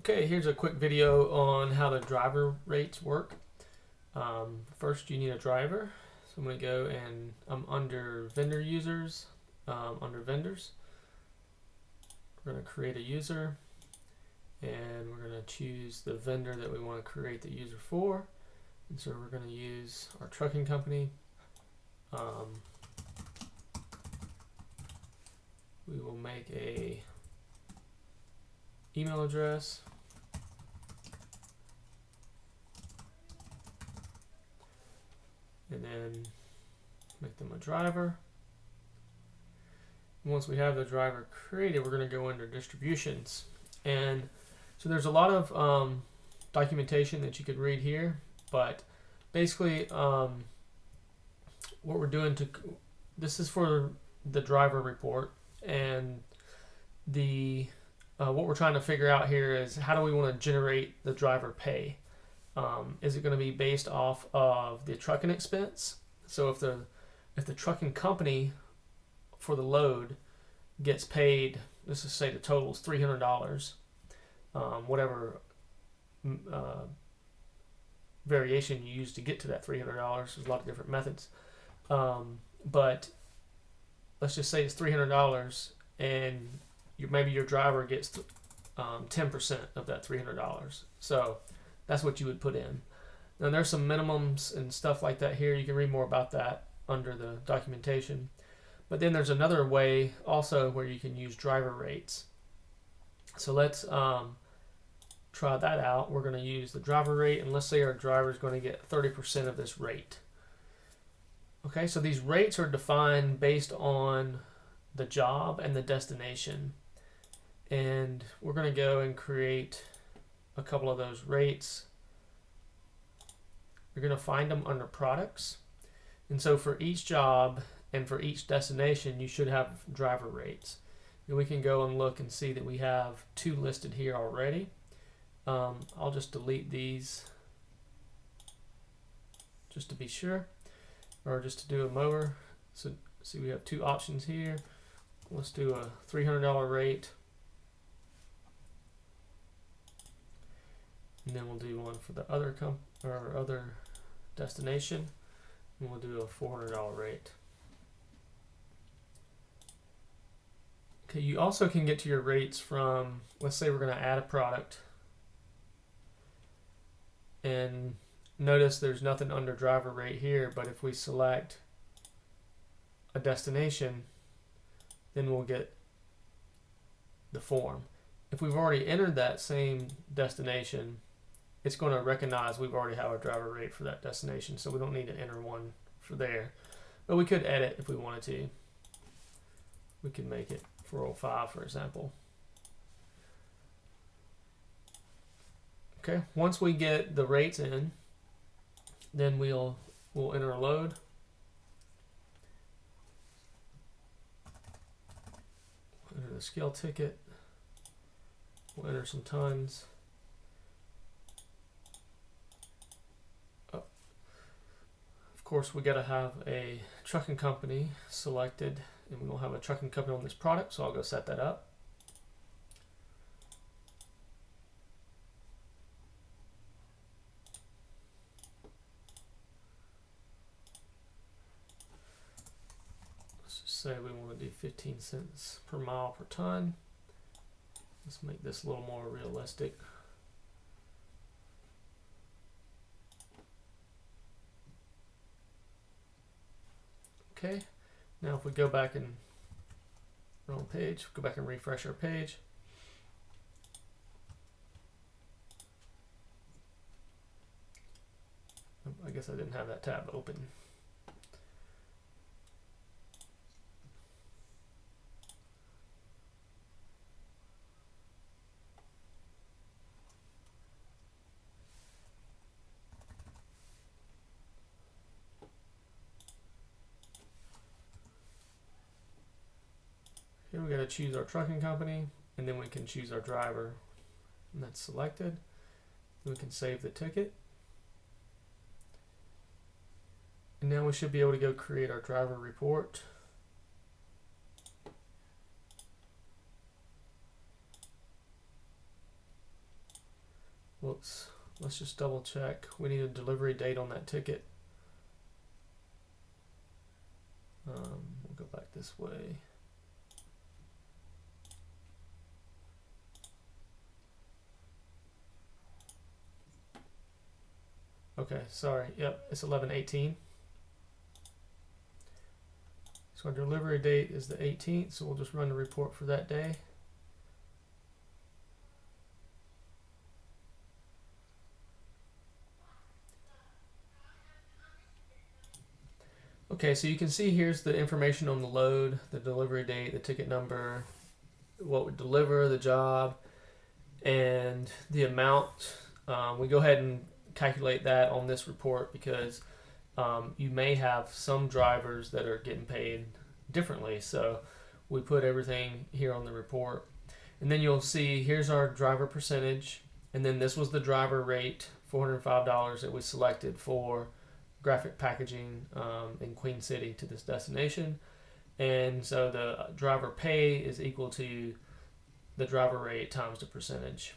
Okay, here's a quick video on how the driver rates work. First, you need a driver. So I'm going to go and I'm under vendor users, under vendors. We're going to create a user and we're going to choose the vendor that we want to create the user for. And so we're going to use our trucking company. We will make a email address. And then make them a driver. And once we have the driver created, we're going to go under distributions. And so there's a lot of documentation that you could read here, but basically what we're doing this is for the driver report, and the what we're trying to figure out here is how do we want to generate the driver pay. Is it going to be based off of the trucking expense? So if the trucking company for the load gets paid, let's just say the total is $300, whatever variation you use to get to that $300, there's a lot of different methods. But let's just say it's $300 and maybe your driver gets 10% of that $300. So that's what you would put in. Now there's some minimums and stuff like that here. You can read more about that under the documentation. But then there's another way also where you can use driver rates. So let's try that out. We're going to use the driver rate, and let's say our driver is going to get 30% of this rate. Okay, so these rates are defined based on the job and the destination. And we're going to go and create a couple of those rates. You're going to find them under products. And so for each job and for each destination, you should have driver rates. And we can go and look and see that we have 2 listed here already. I'll just delete these just to be sure, or just to do them over. So see, we have 2 options here. Let's do a $300 rate. And then we'll do one for the other other destination, and we'll do a $400 rate. Okay, you also can get to your rates from, let's say we're going to add a product, and notice there's nothing under driver rate here, but if we select a destination, then we'll get the form. If we've already entered that same destination, it's going to recognize we've already have a driver rate for that destination, so we don't need to enter one for there. But we could edit if we wanted to. We could make it 405, for example. Okay, once we get the rates in, then we'll enter a load. Enter the scale ticket. We'll enter some tons. Of course, we got to have a trucking company selected, and we don't have a trucking company on this product, so I'll go set that up. Let's just say we want to do 15 cents per mile per ton. Let's make this a little more realistic. Okay, now if we go back and wrong page, go back and refresh our page. I guess I didn't have that tab open. Here we got to choose our trucking company, and then we can choose our driver, and that's selected. We can save the ticket. And now we should be able to go create our driver report. Let's just double check. We need a delivery date on that ticket. We'll go back this way. Okay, sorry. Yep, it's 11/18. So our delivery date is the 18th, so we'll just run the report for that day. Okay, so you can see here's the information on the load, the delivery date, the ticket number, what we deliver, the job, and the amount. We go ahead and calculate that on this report because you may have some drivers that are getting paid differently. So we put everything here on the report. And then you'll see here's our driver percentage. And then this was the driver rate, $405 that we selected for graphic packaging in Queen City to this destination. And so the driver pay is equal to the driver rate times the percentage.